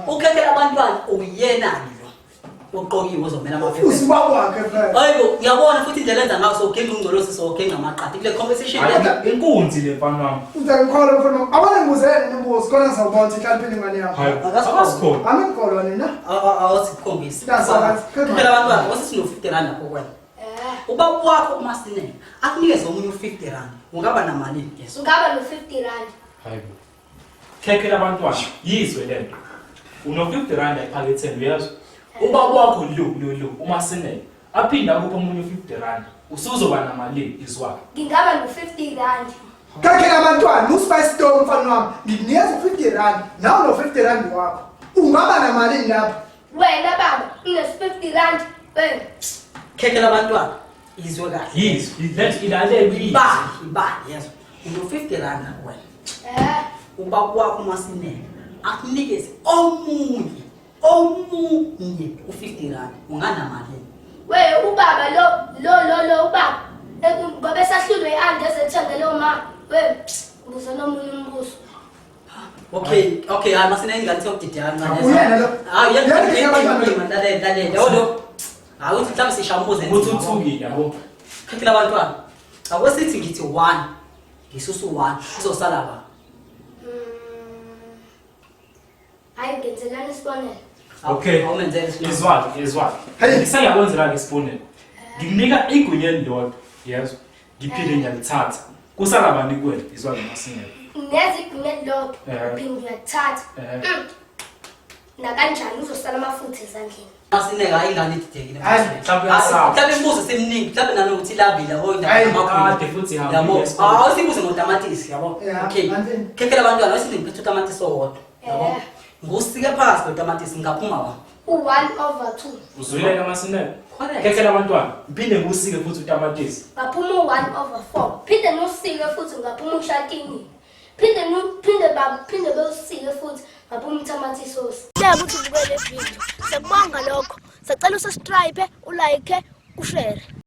Ukhekela abantwana uyena lo uqokiwe uzomela amaphepha. Usiba wakhe phela. Hayibo uyabona futhi indlela enza ngaso ugenga ungcolosi so ugenga amaqhathi kule competition le inkunzi le mfana wami. Uzakukhola mfana wami. Abanye ngibuzele nembuzo khona ngizawubona ukuthi ihlala ingane yakho. Akasikho. Amikholwa nina. Awusikhombisa. Ukhekela abantwana wase sino 50 rand lapho kwena. Ubaba wakho uMasinene akunikeze omunye u50 rand. Ungaba namali yeso. Ungaba no50 rand. Hayibo. Khekela abantwana yizwe lento. Uno50 rand ephaketheni uyazi. Ubaba wakho lo uMasinene aphinda akupha omunye u50 rand. Usuzoba namali izwakhe. Ngingaba no50 rand. Khekela abantwana uSpice Store mfana wami. Ngikunikeza u50 rand. Nawe no50 rand wakho. Ungaba namali lapha. Wena baba une50 rand. Wena Khekela abantwana izwe kahle. Yizwe let's ilalele Ibali yeso. Uno50 rand wena. Ubaba wakho uMasinene akunikeze omunye u50 rand unganamali. Wewe ubaba lo ubaba ngoba esahlulwe iandi ezethengele uma wewe ubuzo nomunye umbuzo. Okay hayi Masinene ingane sokudidiyana kancane. Uyena lo. Hayi yena yolo. Hayi uthi mhlawumbe sishamuze uthuthukile yabo. Khekela abantwana. Akwesithi ngithi 1 ngisusu 1 uzosala ba. Hayi ngenzelana isibonelo. Okay. Izwakhe. Ngisayabonzela ngesibonelo. Ngikunika igunya elilodwa, yezo. Ngiphinde ngiyalithatha. Kusala bani kuwena izwakhe Masinene. Ngeze igunya elilodwa, uphinde ngiyathatha. Na kanjani uzosala amafutha ezandleni. Masinene hayi ingane ididekile. Hayi mhlawumbe uyasaba. Mhlawumbe imbuzo semningi, mhlawumbe nanokuthi labile oyindaba Kade futhi yabo. ihambile. Sibuze ngotamatisi yabo. Yeah, Okay. Anthony. Khekela abantwana wesindi ngiphethe utamatisi owodwa. Yabo. Ngusike phasi ngotamatisi ngaphuma wa. U1/2. Uzwileka Masinene. Correct. Khekela abantwana, phinde ngusike futhi utamatisi. Ngaphuma u1/4. Phinde nosike futhi ngaphuma ushatini. Phinde bosike futhi ngaphuma utamatisi sauce. Yebo uthi ubukele video. Sekubonga lokho. Sicela usubscribe, ulike, ushare.